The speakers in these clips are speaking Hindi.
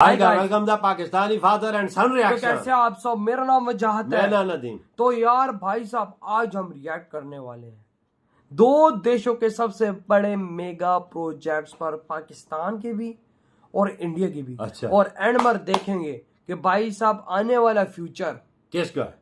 Hi guys, welcome the Pakistani father and son तो रिएक्शन। कैसे आप सब? मेरा नाम वजाहत है। मैं नदीम। तो यार भाई साहब, आज हम रिएक्ट करने वाले हैं दो देशों के सबसे बड़े मेगा प्रोजेक्ट्स पर, पाकिस्तान के भी और इंडिया के भी। अच्छा। और एंड में देखेंगे कि भाई साहब आने वाला फ्यूचर किसका है?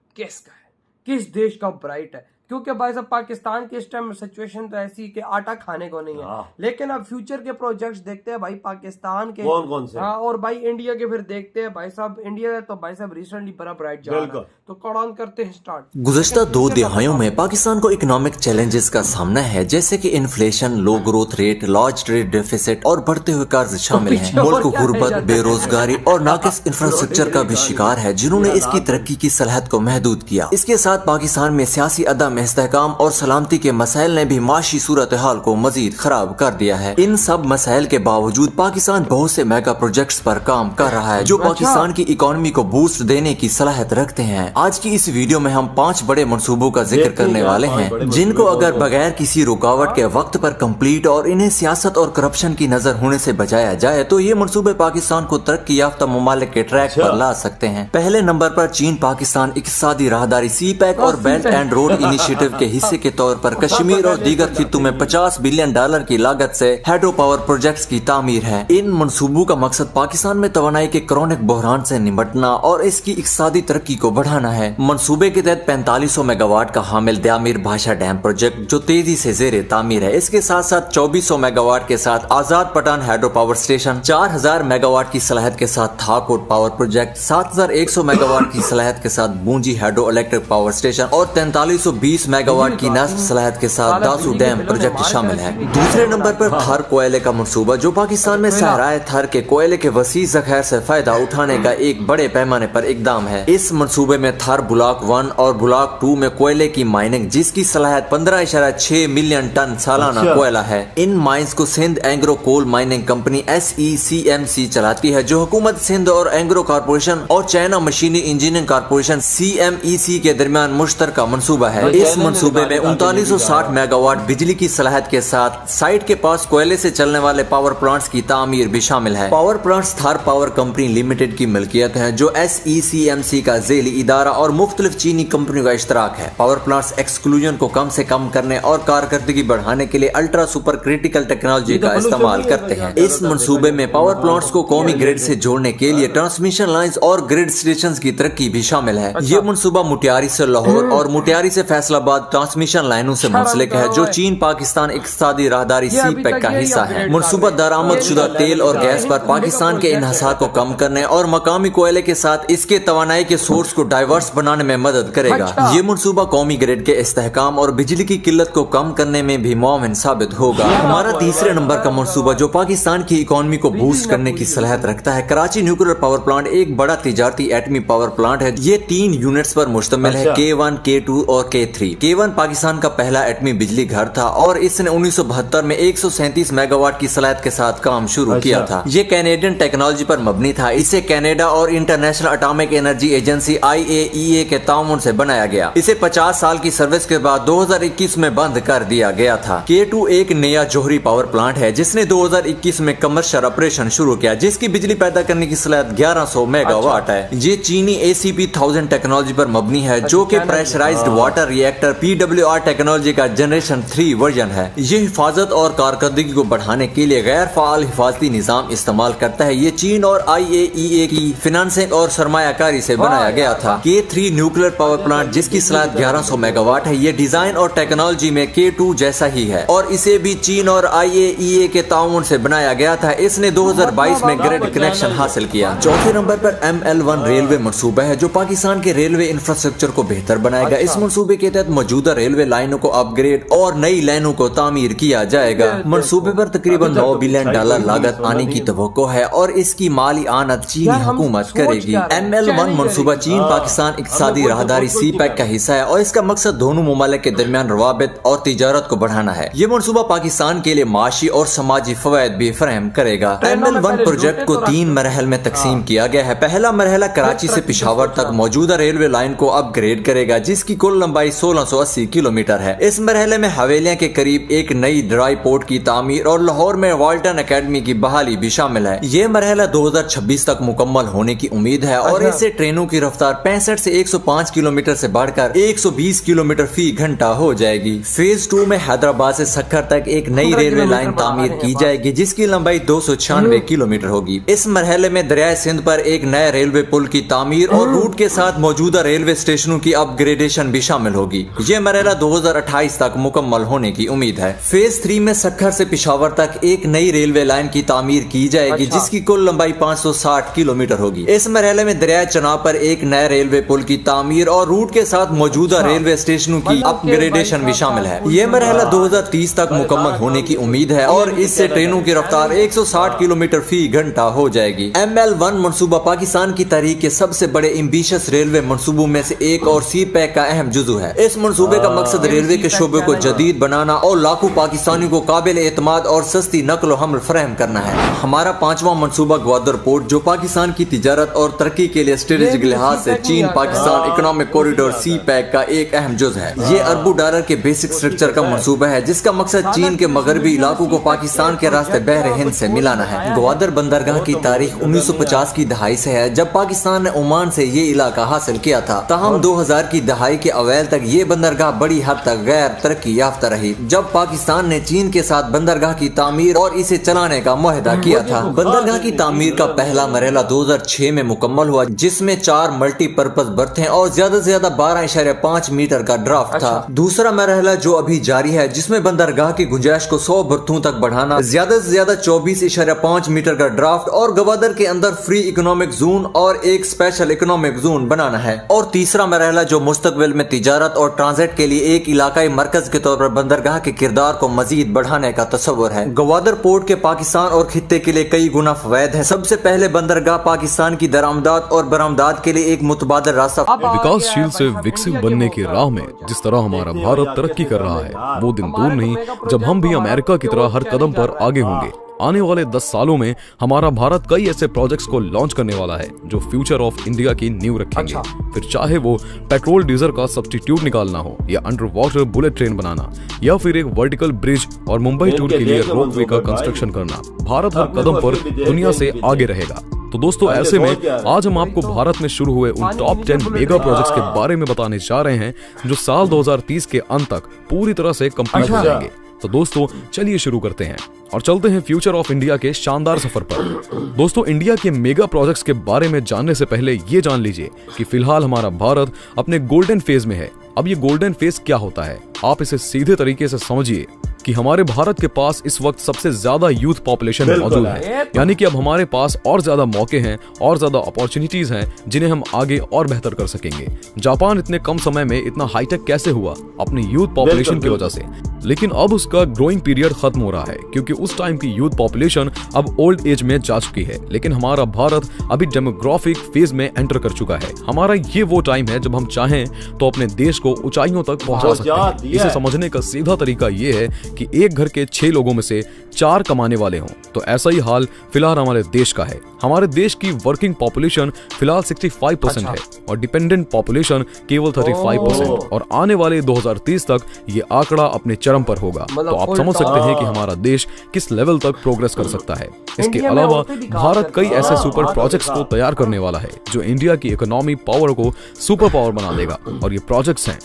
किस देश का ब्राइट है। क्योंकि भाई साहब पाकिस्तान की इस टाइम सिचुएशन तो ऐसी कि आटा खाने को नहीं है, लेकिन अब फ्यूचर के प्रोजेक्ट्स देखते हैं भाई पाकिस्तान के कौन कौन से। हाँ, और भाई इंडिया के फिर देखते हैं भाई साहब। इंडिया तो भाई साहब रिसेंटली बड़ा ब्राइट जा रहा है, तो कौन करते हैं स्टार्ट। गुज़श्ता 2 दिहाइयों में पाकिस्तान को इकोनॉमिक चैलेंजेस का सामना है, जैसे कि inflation, low growth rate, large trade deficit और बढ़ते हुए कर्ज शामिल हैं। मुल्क गुर्बत, बेरोजगारी और नाकिस इंफ्रास्ट्रक्चर का भी शिकार है, जिन्होंने इसकी तरक्की की सलाहियत को महदूद किया। इसके साथ पाकिस्तान में सियासी अदम इस्तेहकाम और सलामती के मसाइल ने भी माशी सूरत हाल को मजीद खराब कर दिया है। इन सब मसाइल के बावजूद पाकिस्तान बहुत से मेगा प्रोजेक्ट्स पर काम कर रहा है, जो पाकिस्तान की इकोनॉमी को बूस्ट देने की सलाहियत रखते हैं। आज की इस वीडियो में हम 5 बड़े मंसूबों का जिक्र करने वाले हैं, जिनको अगर बगैर किसी रुकावट के वक्त पर कंप्लीट और इन्हें सियासत और करप्शन की नजर होने से बचाया जाए तो ये मंसूबे पाकिस्तान को तरक्की याफ्ता ममालिक के ट्रैक पर ला सकते हैं। पहले नंबर पर चीन पाकिस्तान इक्तिसादी राहदारी CPEC और बेल्ट एंड रोड इनिशिएटिव के हिस्से के तौर पर कश्मीर और दीगर खित्तों में $50 बिलियन की लागत से हाइड्रो पावर प्रोजेक्ट्स की तामीर है। इन मंसूबों का मकसद पाकिस्तान में तवानाई के क्रॉनिक बहरान से निपटना और इसकी इक्तिसादी तरक्की को बढ़ाना है। मंसूबे के तहत 4500 मेगावाट का हामिल दयामीर भाषा डैम प्रोजेक्ट जो तेजी से जेर तामीर है। इसके साथ साथ 2400 मेगावाट के साथ Azad Pattan hydro power station, 4000 megawatt की सलाहियत के साथ थाकोट पावर प्रोजेक्ट, 7100 मेगावाट की सलाहियत के साथ बूंजी हाइड्रो इलेक्ट्रिक पावर स्टेशन और 4320 मेगावाट की नस्ब सलाहियत के साथ दासू डैम प्रोजेक्ट शामिल है। दूसरे नंबर पर थार कोयले का मंसूबा, जो पाकिस्तान में सहराए थार के कोयले के वसी ज़ख़ायर से फायदा उठाने का एक बड़े पैमाने पर इकदाम है। इस मंसूबे में थार ब्लॉक 1 और ब्लॉक 2 में कोयले की माइनिंग, जिसकी सलाहियत 15.6 मिलियन टन सालाना कोयला है। इन माइंस को Sindh Engro coal mining company SECMC चलाती है, जो हुकूमत सिंध और एंग्रो कारपोरेशन और China machinery engineering corporation CMEC के दरमियान मुश्तरका मंसूबा है। इस मंसूबे में 3960 मेगावाट बिजली की सलाहियत के साथ साइट के पास कोयले से चलने वाले पावर प्लांट्स की तामीर भी शामिल है। Power plants Thar power company limited की मिल्कियत है, जो SECMC का ज़ेली इदारा और मुख्तलिफ चीनी कंपनियों का इश्तराक है। पावर प्लांट्स एक्सक्लूजन को कम से कम करने और कारकर्दगी बढ़ाने के लिए अल्ट्रा सुपर क्रिटिकल टेक्नोलॉजी का इस्तेमाल करते हैं। इस मंसूबे में पावर प्लांट्स को कौमी ग्रिड से जोड़ने के लिए ट्रांसमिशन लाइन्स और ग्रिड स्टेशन की तरक्की भी शामिल है। ये मंसूबा मुटियारी से लाहौर और मुटियारी से फैसलाबाद ट्रांसमिशन लाइनों से मुंसलिक है, जो चीन पाकिस्तान इक्तिसादी राहदारी CPEC का हिस्सा है। मंसूबा दरामद शुदा तेल और गैस पर पाकिस्तान के इन्हिसार को कम करने और मकामी कोयले के साथ इसके तवानाई के सोर्स को डाइवर्स बनाने में मदद करेगा। ये मंसूबा कौमी ग्रिड के इस्तेहकाम और बिजली की किल्लत को कम करने में भी मुआविन साबित होगा। हमारा तीसरे नंबर का मंसूबा, जो पाकिस्तान की इकोनॉमी को बूस्ट करने की सलाहियत रखता है, कराची न्यूक्लियर पावर प्लांट एक बड़ा तिजारती एटमी पावर प्लांट है। ये 3 यूनिट्स पर मुश्तमिल है, K1, K2 और K3। K1 पाकिस्तान का पहला एटमी बिजली घर था और इसने 1972 में 137 मेगावाट की सलाहियत के साथ काम शुरू किया था। ये कैनेडियन टेक्नोलॉजी पर मबनी था। इसे कनाडा और international atomic energy agency IAEA के ताउन से बनाया गया। इसे 50 साल की सर्विस के बाद 2021 में बंद कर दिया गया था। K2 एक नया जोहरी पावर प्लांट है, जिसने 2021 में कमर्शियल ऑपरेशन शुरू किया, जिसकी बिजली पैदा करने की सलाहियत 1100 मेगावाट है। ये चीनी ACP1000 टेक्नोलॉजी पर मबनी है, जो कि pressurised water reactor PWR technology का जनरेशन 3 वर्जन है। ये हिफाजत और कारकर्दगी को बढ़ाने के लिए गैर फाल हिफाजती निजाम इस्तेमाल करता है। ये चीन और IAEA की फिनांसिंग और सरमायाकारी से बनाया गया था। K3 न्यूक्लियर पावर प्लांट, जिसकी सलाहियत 1100 मेगावाट है, ये डिजाइन और टेक्नोलॉजी में K2 जैसा ही है और इसे भी चीन और IAEA के ताउन से बनाया गया था। इसने 2022 में ग्रिड कनेक्शन हासिल किया। चौथे नंबर पर ML1 रेलवे मंसूबा है, जो पाकिस्तान के रेलवे इंफ्रास्ट्रक्चर को बेहतर बनाएगा। इस मंसूबे के तहत मौजूदा रेलवे लाइनों को अपग्रेड और नई लाइनों को तामीर किया जाएगा। मंसूबे पर तकरीबन $9 बिलियन लागत आने की तवक्को है और इसकी माली आनत चीनी हुकूमत करेगी। ML1 मंसूबा चीन पाकिस्तान इक्तिसादी राहदारी CPEC का हिस्सा है और इसका मकसद दोनों ममालिक के दरमियान रवाबित और तिजारत को बढ़ाना है। ये मंसूबा पाकिस्तान के लिए माशी और समाजी फवायद भी फराहम करेगा। ML1 प्रोजेक्ट को 3 मरहल में तकसीम किया गया है। पहला मरहला कराची से पिशावर तक मौजूदा रेलवे लाइन को अपग्रेड करेगा, जिसकी कुल लंबाई 1680 किलोमीटर है। इस मरहले में हवेलियां के करीब एक नई ड्राई पोर्ट की तामीर और लाहौर में वाल्टन एकेडमी की बहाली भी शामिल है। ये मरहला 2026 तक मुकम्मल होने की उम्मीद है और इससे ट्रेनों की रफ्तार 65 से 105 किलोमीटर से बढ़कर 120 किलोमीटर फी घंटा हो जाएगी। फेज 2 में हैदराबाद से सक्खर तक एक नई रेलवे लाइन तामीर की जाएगी जिसकी लंबाई 296 किलोमीटर होगी। इस मरहले में दरिया सिंध पर एक नया रेलवे पुल की तामीर और रूट के साथ मौजूदा रेलवे स्टेशनों की अपग्रेडेशन भी शामिल होगी। ये मरहला 2028 तक मुकम्मल होने की उम्मीद है। फेज 3 में सक्खर से पिशावर तक एक नई रेलवे लाइन की तामीर की जाएगी जिसकी कुल लंबाई 560 किलोमीटर होगी। इस मरहले में दरिया चनाब पर एक नया रेलवे पुल की तामीर और रूट के साथ मौजूदा रेलवे स्टेशनों की अपग्रेडेशन भी शामिल है। ये मरहला 2030 तक मुकम्मल होने की उम्मीद है और इससे ट्रेनों की रफ्तार 160 किलोमीटर फी घंटा हो जाएगी। ML1 मंसूबा पाकिस्तान की तारीख के सबसे बड़े एम्बिशियस रेलवे मंसूबों में से एक और सी पैक का अहम जुज़ू है। इस मंसूबे का मकसद रेलवे के शोबे को जदीद बनाना और लाखों पाकिस्तानियों को काबिल एतमाद और सस्ती नकल हमल फराहम करना है। हमारा 5वां मंसूबा ग्वादर पोर्ट जो पाकिस्तान की तिजारत और तरक्की के लिए स्ट्रेटेजिक लिहाज से चीन पाकिस्तान इकोनॉमिक कॉरिडोर सी पैक का एक अहम जुज है। ये अरबों डॉलर के बेसिक स्ट्रक्चर का मंसूबा है जिसका मकसद चीन के मगरबी इलाकों को पाकिस्तान के रास्ते बहरे हिंद से मिलाना है। ग्वादर बंदरगाह की तारीख 1950 की दहाई से है जब पाकिस्तान ने ओमान से ये इलाका हासिल किया था। ताहम 2000 की दहाई के अवैल तक ये बंदरगाह बड़ी हद तक गैर तरक्की याफ्ता रही। जब पाकिस्तान ने चीन के साथ बंदरगाह की तामीर और इसे चलाने का मुआहदा किया था। बंदरगाह की तामीर का पहला मरहला 2006 में मुकम्मल हुआ जिसमें 4 मल्टीपर्पज बर्थ और ज्यादा से ज्यादा 12.5 मीटर का ड्राफ्ट था। दूसरा मरहला जो अभी जारी है जिसमें बंदरगाह की गुंजाइश को 100 बर्थों तक बढ़ाना, ज्यादा से ज्यादा 24.5 मीटर का ड्राफ्ट और गवादर के अंदर फ्री इकोनॉमिक जोन और एक स्पेशल इकोनॉमिक जोन बनाना है। और तीसरा मरहला जो मुस्तकबिल में तिजारत और ट्रांजिट के लिए एक इलाकाई मरकज के तौर पर बंदरगाह के किरदार को मजीद बढ़ाने का तस्वर है। गवादर पोर्ट के पाकिस्तान और खित्ते के लिए कई गुना फवैद है। सबसे पहले बंदरगाह पाकिस्तान की दरामदात और बरामदात के लिए एक मुतबादल रास्ता। विकासशील से विकसित बनने की राह में जिस तरह हमारा भारत तरक्की कर रहा है वो दिन दूर नहीं जब हम भी अमेरिका की तरह हर कदम पर आगे होंगे। आने वाले 10 सालों में हमारा भारत कई ऐसे प्रोजेक्ट्स को लॉन्च करने वाला है जो फ्यूचर ऑफ इंडिया की नींव रखेंगे। फिर चाहे वो पेट्रोल डीजल का सब्स्टिट्यूट निकालना हो या अंडर वाटर बुलेट ट्रेन बनाना या फिर एक वर्टिकल ब्रिज और मुंबई टूर के लिए रोपवे का कंस्ट्रक्शन करना, भारत हर कदम पर दुनिया से आगे रहेगा। तो दोस्तों ऐसे में आज हम आपको भारत में शुरू हुए उन टॉप 10 मेगा प्रोजेक्ट्स के बारे में बताने जा रहे हैं जो साल 2030 के अंत तक पूरी तरह से कंप्लीट हो जाएंगे। तो दोस्तों चलिए शुरू करते हैं और चलते हैं फ्यूचर ऑफ इंडिया के शानदार सफर पर। दोस्तों इंडिया के मेगा प्रोजेक्ट्स के बारे में जानने से पहले ये जान लीजिए कि फिलहाल हमारा भारत अपने गोल्डन फेज में है। अब ये गोल्डन फेज क्या होता है आप इसे सीधे तरीके से समझिए कि हमारे भारत के पास इस वक्त सबसे ज्यादा यूथ पॉपुलेशन मौजूद है, यानी कि अब हमारे पास और ज्यादा मौके हैं और ज्यादा अपॉर्चुनिटीज हैं जिन्हें हम आगे और बेहतर कर सकेंगे। जापान इतने कम समय में इतना हाईटेक कैसे हुआ? अपनी यूथ पॉपुलेशन की वजह से। लेकिन अब उसका ग्रोइंग पीरियड खत्म हो रहा है क्योंकि उस टाइम की यूथ पॉपुलेशन अब ओल्ड एज में जा चुकी है। लेकिन हमारा भारत अभी डेमोग्राफिक फेज में एंटर कर चुका है। हमारा ये वो टाइम है जब हम चाहें तो अपने देश को ऊंचाइयों तक पहुंचा सकते हैं। इसे समझने का सीधा तरीका ये है कि एक घर के 6 लोगों में से 4 कमाने वाले हों। तो ऐसा ही हाल फिलहाल हमारे देश का है। हमारे देश की वर्किंग पॉपुलेशन फिलहाल 65% है और डिपेंडेंट पॉपुलेशन केवल 35%। और आने वाले 2030 तक ये आंकड़ा अपने चरम पर होगा। तो आप समझ सकते हैं कि हमारा देश किस लेवल तक प्रोग्रेस कर सकता है। इसके अलावा भारत कई ऐसे सुपर प्रोजेक्ट्स को तैयार करने वाला है जो इंडिया की इकोनॉमी पावर को सुपर पावर बना देगा। और ये प्रोजेक्ट्स हैं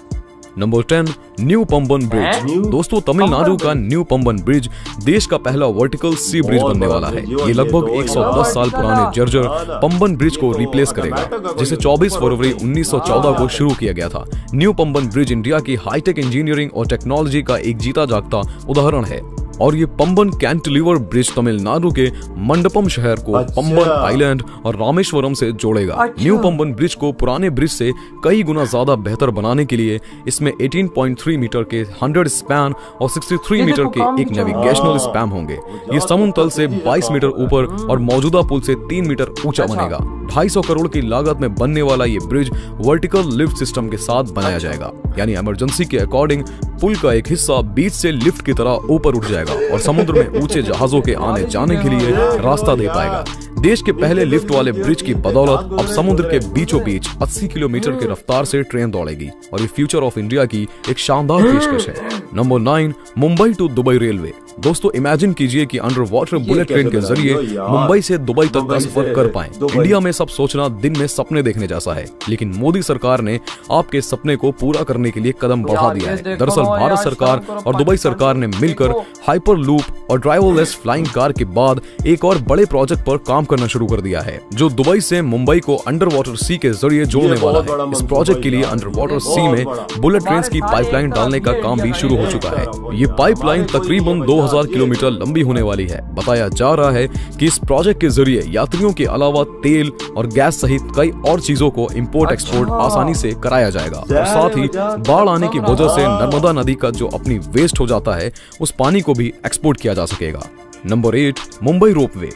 नंबर 10 न्यू पंबन ब्रिज। दोस्तों तमिलनाडु का न्यू पंबन ब्रिज देश का पहला वर्टिकल सी ब्रिज बनने वाला है। ये लगभग 110 साल पुराने जर्जर पंबन ब्रिज को रिप्लेस करेगा जिसे 24 फरवरी 1914 को शुरू किया गया था। न्यू पंबन ब्रिज इंडिया की हाईटेक इंजीनियरिंग और टेक्नोलॉजी का एक जीता जागता उदाहरण है। और ये पंबन कैंटिलीवर ब्रिज तमिलनाडु के मंडपम शहर को पंबन आइलैंड और रामेश्वरम से जोड़ेगा। न्यू पंबन ब्रिज को पुराने ब्रिज से कई गुना ज्यादा बेहतर बनाने के लिए इसमें 18.3 मीटर के 100 स्पैन और 63 मीटर के एक नेविगेशनल स्पैन होंगे। ये समुद्र तल से 22 मीटर ऊपर और मौजूदा पुल से 3 मीटर ऊंचा बनेगा। 250 करोड़ की लागत में बनने वाला ये ब्रिज वर्टिकल लिफ्ट सिस्टम के साथ बनाया जाएगा, यानी इमरजेंसी के अकॉर्डिंग पुल का एक हिस्सा बीच से लिफ्ट की तरह ऊपर उठ जाएगा और समुद्र में ऊंचे जहाजों के आने जाने के लिए रास्ता दे पाएगा। देश के पहले लिफ्ट वाले ब्रिज की बदौलत अब समुद्र के बीचों बीच 80 किलोमीटर की रफ्तार से ट्रेन दौड़ेगी और ये फ्यूचर ऑफ इंडिया की एक शानदार पेशकश है। Number 9, Mumbai to Dubai railway. दोस्तों इमेजिन कीजिए कि अंडर वाटर बुलेट ट्रेन के जरिए मुंबई से दुबई तक का सफर कर पाएं। इंडिया में सब सोचना दिन में सपने देखने जैसा है, लेकिन मोदी सरकार ने आपके सपने को पूरा करने के लिए कदम बढ़ा दिया है। दरअसल भारत सरकार और दुबई सरकार ने मिलकर हाइपर लूप और ड्राइवरलेस फ्लाइंग कार के बाद एक और बड़े प्रोजेक्ट पर काम करना शुरू कर दिया है, जो दुबई से मुंबई को अंडर वाटर सी के जरिए जोड़ने वाला है। इस प्रोजेक्ट के लिए अंडर वाटर सी में बुलेट ट्रेन की पाइपलाइन डालने का काम भी शुरू हो चुका है। ये पाइपलाइन तकरीबन 2000 किलोमीटर लंबी होने वाली है। बताया जा रहा है कि इस प्रोजेक्ट के जरिए यात्रियों के अलावा तेल और गैस सहित कई और चीजों को इंपोर्ट एक्सपोर्ट आसानी से कराया जाएगा और साथ ही बाढ़ आने की वजह से नर्मदा नदी का जो अपनी वेस्ट हो जाता है उस पानी को भी एक्सपोर्ट किया जा सकेगा। Number 8, Mumbai ropeway.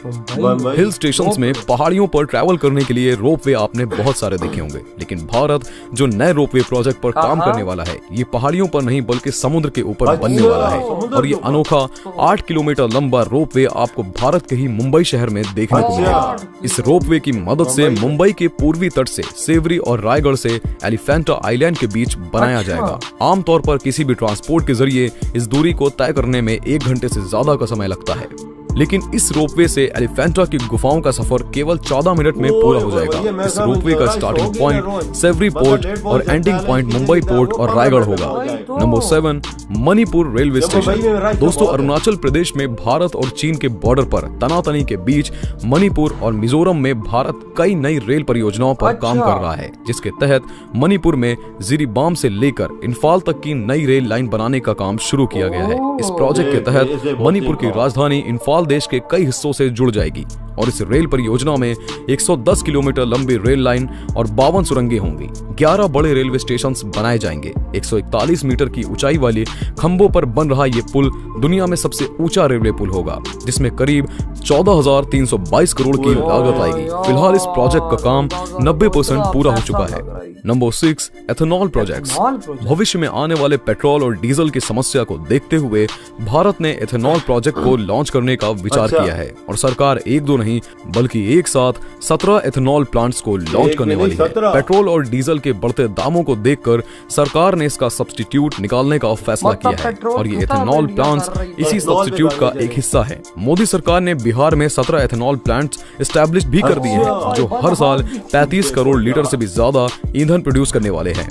Hill stations में पहाड़ियों पर ट्रैवल करने के लिए रोपवे आपने बहुत सारे देखे होंगे, लेकिन भारत जो नए रोपवे प्रोजेक्ट पर काम करने वाला है ये पहाड़ियों पर नहीं बल्कि समुद्र के ऊपर बनने वाला है और ये अनोखा 8 किलोमीटर लंबा रोपवे आपको भारत के ही मुंबई शहर में देखने को मिलेगा। इस रोपवे की मदद से मुंबई के पूर्वी तट से सेवरी और रायगढ़ से एलिफेंटा आइलैंड के बीच बनाया जाएगा। आमतौर पर किसी भी ट्रांसपोर्ट के जरिए इस दूरी को तय करने में 1 घंटे से ज्यादा का समय लगता है, लेकिन इस रोपवे से एलिफेंटा की गुफाओं का सफर केवल 14 मिनट में पूरा हो जाएगा। इस रोपवे का स्टार्टिंग पॉइंट सेवरी पोर्ट और एंडिंग पॉइंट मुंबई पोर्ट और रायगढ़ होगा। Number 7, Manipur railway station. दोस्तों अरुणाचल प्रदेश में भारत और चीन के बॉर्डर पर तनातनी के बीच मणिपुर और मिजोरम में भारत कई नई रेल परियोजनाओं पर काम कर रहा है, जिसके तहत मणिपुर में जिरीबाम से लेकर इंफाल तक की नई रेल लाइन बनाने का काम शुरू किया गया है। इस प्रोजेक्ट के तहत मणिपुर की राजधानी इंफाल देश के कई हिस्सों से जुड़ जाएगी और इस रेल परियोजना में 110 किलोमीटर लंबी रेल लाइन और 52 सुरंगें होंगी। 11 बड़े रेलवे स्टेशन बनाए जाएंगे। 141 मीटर की ऊंचाई वाले खंभों पर बन रहा ये पुल दुनिया में सबसे ऊंचा रेलवे पुल होगा, जिसमें करीब 14,322 करोड़ की लागत आएगी। फिलहाल इस प्रोजेक्ट का काम 90% पूरा हो चुका है। Number 6, ethanol projects. भविष्य में आने वाले पेट्रोल और डीजल की समस्या को देखते हुए भारत ने एथेनॉल प्रोजेक्ट को लॉन्च करने का विचार किया है और सरकार 1-2 नहीं बल्कि एक साथ 17 एथेनॉल प्लांट्स को लॉन्च करने वाली है। पेट्रोल और डीजल के बढ़ते दामों को देखकर सरकार ने इसका सब्स्टिट्यूट निकालने का फैसला किया है और ये एथेनॉल प्लांट्स इसी सब्स्टिट्यूट का एक हिस्सा है। मोदी सरकार ने बिहार में 17 एथेनॉल प्लांट्स एस्टैब्लिश भी कर दिए हैं, जो हर साल 35 करोड़ लीटर से भी ज्यादा ईंधन प्रोड्यूस करने वाले हैं।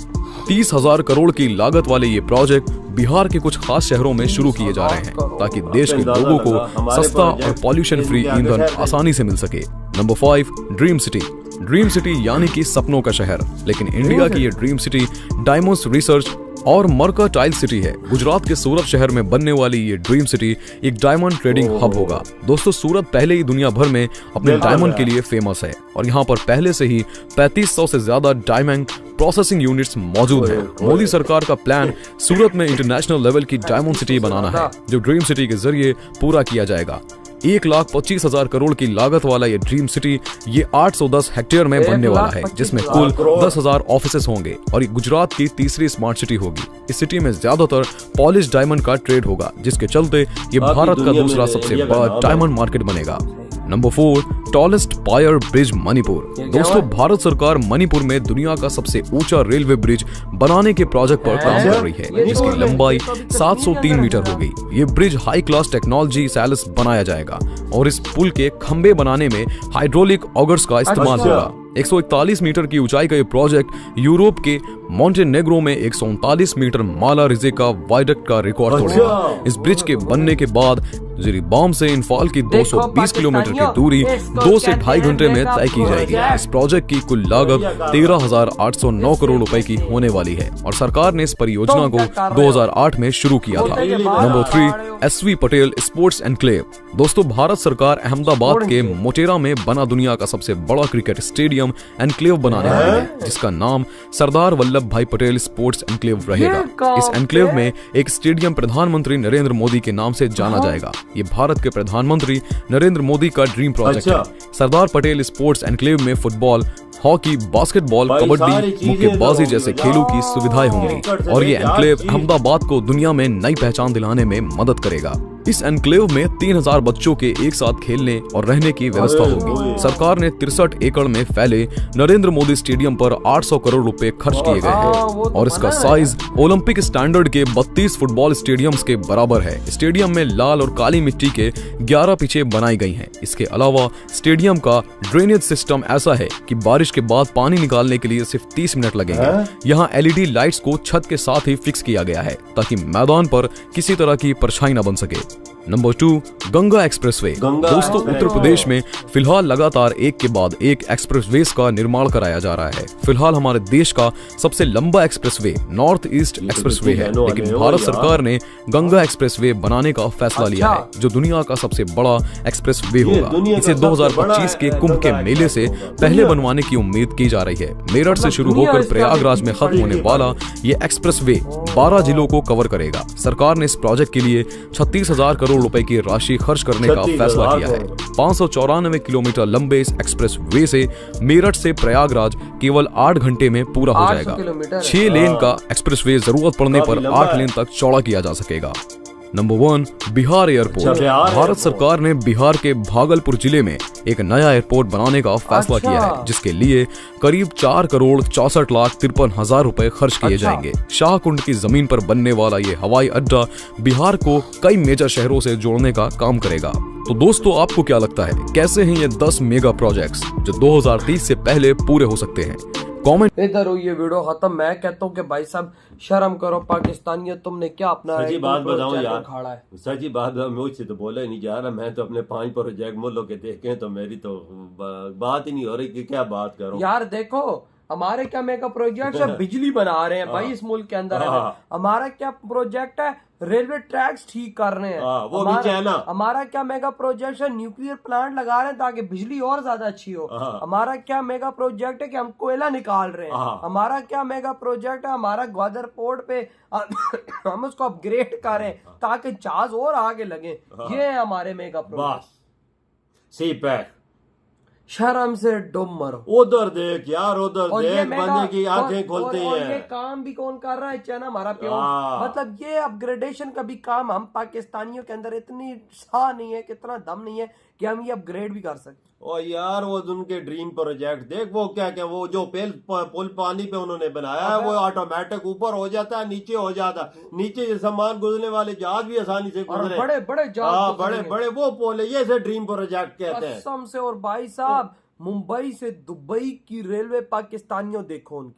30,000 करोड़ की लागत वाले ये प्रोजेक्ट बिहार के कुछ खास शहरों में शुरू किए जा रहे हैं ताकि देश के लोगों को सस्ता और पॉल्यूशन फ्री ईंधन आसानी से मिल सके। Number 5, dream city. Dream city यानी कि सपनों का शहर, लेकिन इंडिया की ये ड्रीम सिटी डायमंड्स रिसर्च और मर्केंटाइल सिटी है। गुजरात के सूरत शहर में बनने वाली ये ड्रीम सिटी एक डायमंड ट्रेडिंग हब होगा। दोस्तों सूरत पहले ही दुनिया भर में अपने डायमंड के लिए फेमस है और यहाँ पर पहले से ही 3500 से ज्यादा डायमंड प्रोसेसिंग यूनिट्स मौजूद हैं। मोदी सरकार का प्लान सूरत में इंटरनेशनल लेवल की डायमंड सिटी बनाना है, जो ड्रीम सिटी के जरिए पूरा किया जाएगा। 1,25,000 करोड़ की लागत वाला ये ड्रीम सिटी ये 810 हेक्टेयर में बनने वाला है, जिसमें कुल 10,000 ऑफिसेस होंगे और ये गुजरात की तीसरी स्मार्ट सिटी होगी। इस सिटी में ज्यादातर पॉलिश डायमंड का ट्रेड होगा, जिसके चलते ये भारत का दूसरा सबसे बड़ा डायमंड मार्केट बनेगा। Number 4, tallest pier bridge Manipur. दोस्तों भारत सरकार मणिपुर में दुनिया का सबसे ऊंचा रेलवे ब्रिज बनाने के प्रोजेक्ट पर काम कर रही है, जिसकी लंबाई 703 मीटर होगी। ये ब्रिज हाई क्लास टेक्नोलॉजी से बनाया जाएगा और इस पुल के खंबे बनाने में हाइड्रोलिक ऑगर्स का इस्तेमाल होगा। 141 मीटर की ऊंचाई का ये प्रोजेक्ट यूरोप के मोंटेनेग्रो में 139 मीटर माला रिजे का वायडक्ट का रिकॉर्ड तोड़ेगा। इस ब्रिज के बनने के बाद जिरीबाम से इंफाल की 220 किलोमीटर की दूरी 2 से 2.5 घंटे में तय की जाएगी। इस प्रोजेक्ट की कुल लागत 13,809 करोड़ रुपए की होने वाली है और सरकार ने इस परियोजना को 2008 में शुरू किया था। Number 3, SV Patel sports enclave. दोस्तों भारत सरकार अहमदाबाद के मोटेरा में बना दुनिया का सबसे बड़ा क्रिकेट स्टेडियम एनक्लेव बनाने वाली है, जिसका नाम सरदार वल्लभ भाई पटेल स्पोर्ट्स एनक्लेव रहेगा। इस एनक्लेव में एक स्टेडियम प्रधानमंत्री नरेंद्र मोदी के नाम से जाना जाएगा ये भारत के प्रधानमंत्री नरेंद्र मोदी का ड्रीम प्रोजेक्ट है। सरदार पटेल स्पोर्ट्स एनक्लेव में फुटबॉल, हॉकी, बास्केटबॉल, कबड्डी, मुक्केबाजी जैसे खेलों की सुविधाएं होंगी और ये एनक्लेव अहमदाबाद को दुनिया में नई पहचान दिलाने में मदद करेगा। इस एनक्लेव में 3000 बच्चों के एक साथ खेलने और रहने की व्यवस्था होगी। सरकार ने 63 एकड़ में फैले नरेंद्र मोदी स्टेडियम पर 800 करोड़ रुपए खर्च किए गए हैं और इसका साइज ओलंपिक स्टैंडर्ड के 32 फुटबॉल स्टेडियम्स के बराबर है। स्टेडियम में लाल और काली मिट्टी के 11 पिचें बनाई गई हैं। इसके अलावा स्टेडियम का ड्रेनेज सिस्टम ऐसा है कि बारिश के बाद पानी निकालने के लिए सिर्फ 30 मिनट लगेंगे। यहाँ LED लाइट्स को छत के साथ ही फिक्स किया गया है ताकि मैदान पर किसी तरह की परछाई न बन सके। Number 2, Ganga expressway. दोस्तों, उत्तर प्रदेश में फिलहाल लगातार एक के बाद एक एक्सप्रेसवेज का निर्माण कराया जा रहा है। फिलहाल हमारे देश का सबसे लंबा एक्सप्रेसवे नॉर्थ ईस्ट एक्सप्रेसवे है, लेकिन भारत सरकार ने गंगा एक्सप्रेसवे बनाने का फैसला लिया है, जो दुनिया का सबसे बड़ा एक्सप्रेसवे होगा। इसे 2025 के कुंभ के मेले से पहले बनवाने की उम्मीद की जा रही है। मेरठ से शुरू होकर प्रयागराज में खत्म होने वाला ये एक्सप्रेसवे 12 जिलों को कवर करेगा। सरकार ने इस प्रोजेक्ट के लिए 36,000 करोड़ रुपए की राशि खर्च करने का फैसला किया है। 594 किलोमीटर लंबे इस एक्सप्रेस वे से मेरठ से प्रयागराज केवल 8 घंटे में पूरा हो जाएगा। 6 लेन का एक्सप्रेस वे जरूरत पड़ने पर 8 लेन तक चौड़ा किया जा सकेगा। Number 1, Bihar airport. भारत सरकार ने बिहार के भागलपुर जिले में एक नया एयरपोर्ट बनाने का फैसला किया है, जिसके लिए करीब 4,64,53,000 रुपए खर्च किए जाएंगे। शाहकुंड की जमीन पर बनने वाला ये हवाई अड्डा बिहार को कई मेजर शहरों से जोड़ने का काम करेगा। तो दोस्तों, आपको क्या लगता है, कैसे हैं ये 10 मेगा प्रोजेक्ट्स जो 2030 से पहले पूरे हो सकते हैं? कमेंट। इधर हुई ये वीडियो खत्म। मैं कहता हूँ कि भाई साहब शर्म करो पाकिस्तानियों, तुमने क्या अपना सच्ची बात बताऊं यार, खाड़ा है। सच्ची बात मुझसे तो बोला ही नहीं जा रहा। मैं तो अपने 5 प्रोजेक्ट मुल्लों के देखे तो मेरी तो बात ही नहीं हो रही कि क्या बात करूं। यार देखो, हमारे क्या मेगा प्रोजेक्ट है, बिजली बना रहे हैं भाई इस मुल्क के अंदर। हमारा क्या प्रोजेक्ट है, रेलवे ट्रैक्स ठीक कर रहे हैं। वो भी चाइना। हमारा क्या मेगा प्रोजेक्ट है, न्यूक्लियर प्लांट लगा रहे हैं ताकि बिजली और ज्यादा अच्छी हो। हमारा क्या मेगा प्रोजेक्ट है कि हम कोयला निकाल रहे हैं। हमारा क्या मेगा प्रोजेक्ट है, हमारा ग्वादर पोर्ट पे हम उसको अपग्रेड करें ताकि जहाज और आगे लगे। ये है हमारे मेगा प्रोजेक्ट। सी पैक। शर्म से डूब मरो। उधर देख यार, उधर देख, बंदे की आंखें खोलते हैं। और ये काम भी कौन कर रहा है? चाइना, हमारा प्योर। मतलब ये अपग्रेडेशन का भी काम हम पाकिस्तानियों के अंदर इतनी सा नहीं है, कितना दम नहीं है कि हम ये अपग्रेड भी कर सकते। ओ यार, वो उनके ड्रीम प्रोजेक्ट देख, वो क्या क्या वो जो पुल पानी पे उन्होंने बनाया है, वो ऑटोमेटिक ऊपर हो जाता है, नीचे हो जाता है। नीचे से सामान गुजरने वाले जहाज भी आसानी से गुजरे। बड़े बड़े जहाज, बड़े बड़े वो पुल है, ये से ड्रीम प्रोजेक्ट कहते हैं कसम से। और भाई साहब, मुंबई से दुबई की रेलवे पाकिस्तानियों देखो,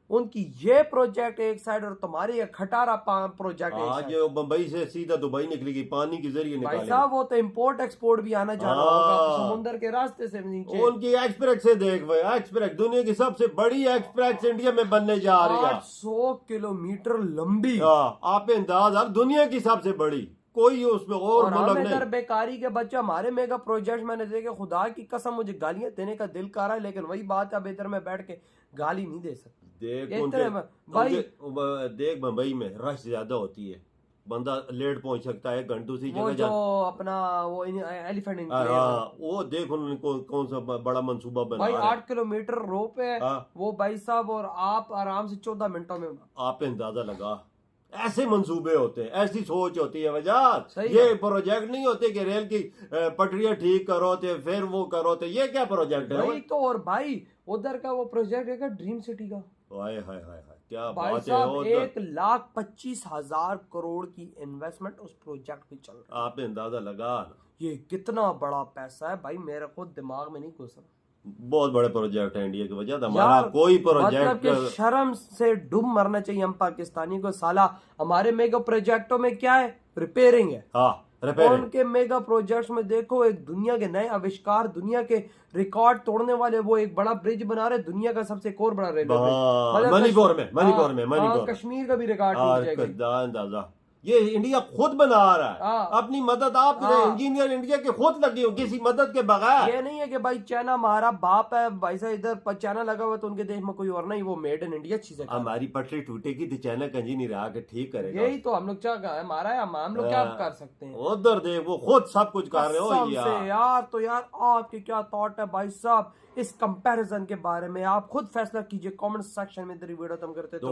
उनकी ये प्रोजेक्ट एक साइड और तुम्हारी खटारा प्रोजेक्ट एक साइड। जो मुंबई से सीधा दुबई निकलेगी, पानी के जरिए निकालेगी। भाई साहब, वो तो इंपोर्ट एक्सपोर्ट भी आना जाना होगा समुद्र के रास्ते से नीचे। उनकी एक्सप्रेस से देख भाई, एक्सप्रेस दुनिया की सबसे बड़ी एक्सप्रेस इंडिया में बनने जा रही है। 800 किलोमीटर लंबी। आप अंदाजा, दुनिया की सबसे बड़ी, कोई उसमें और मुल्क नहीं। इधर बेकारी के बच्चे हमारे मेगा प्रोजेक्ट मैंने देखे, खुदा की कसम मुझे गालियां देने का दिल कर रहा है, लेकिन वही बात है, अब इधर में बैठ के गाली नहीं दे सकते। भाई देख, मुंबई में रश ज्यादा होती है, बंदा लेट पहुंच सकता है, घंटों से वो जो अपना वो एलिफेंट वो देख उन्होंने कौन सा बड़ा मंसूबा बनाया भाई। 8 किलोमीटर रोप है वो भाई साहब, और आप आराम से 14 मिनटों में। आप अंदाजा लगा, ऐसे मंसूबे होते हैं, ऐसी सोच होती है वजह। ये प्रोजेक्ट नहीं होते कि रेल की पटरियां ठीक करो थे फिर वो करो थे। ये क्या प्रोजेक्ट है भाई? तो और भाई उधर का वो प्रोजेक्ट है ड्रीम सिटी का। हाय हाय हाय, क्या भाई बात साहब, है। 1,25,000 करोड़ की इन्वेस्टमेंट उस प्रोजेक्ट पे चल रहा है। आपने अंदाजा लगा ये कितना बड़ा पैसा है भाई, मेरे को दिमाग में नहीं घुस रहा। बहुत बड़े प्रोजेक्ट है इंडिया की वजह से। हमारा कोई प्रोजेक्ट मतलब शर्म से डूब मरना चाहिए हम पाकिस्तानी को। साला हमारे मेगा प्रोजेक्टों में क्या है, रिपेयरिंग है। उनके मेगा प्रोजेक्ट्स में देखो, एक दुनिया के नए आविष्कार, दुनिया के रिकॉर्ड तोड़ने वाले। वो एक बड़ा ब्रिज बना रहे, दुनिया का सबसे एक और बड़ा रेलवे, मणिपुर में कश्मीर का भी रिकॉर्ड टूट जाएगा। ये इंडिया खुद बना रहा है। हाँ। अपनी मदद आप इंजीनियर इंडिया के खुद लगे हो किसी मदद के बगैर। ये नहीं है कि भाई चाइना हमारा बाप है, भाई साहब इधर चाइना लगा हुआ तो उनके देश में कोई और नहीं, वो मेड इन इंडिया चीजें। हमारी पटरी टूटेगी तो चाइना का इंजीनियर आके ठीक करेगा। यही तो हम लोग क्या हमारा है, हम लोग क्या कर सकते हैं। उधर देख वो खुद सब कुछ कर रहे हो यार। तो यार आपके क्या थॉट है भाई साहब इस कंपैरिजन के बारे में, आप खुद फैसला कीजिए कमेंट सेक्शन में। वीडियो तुम करते तो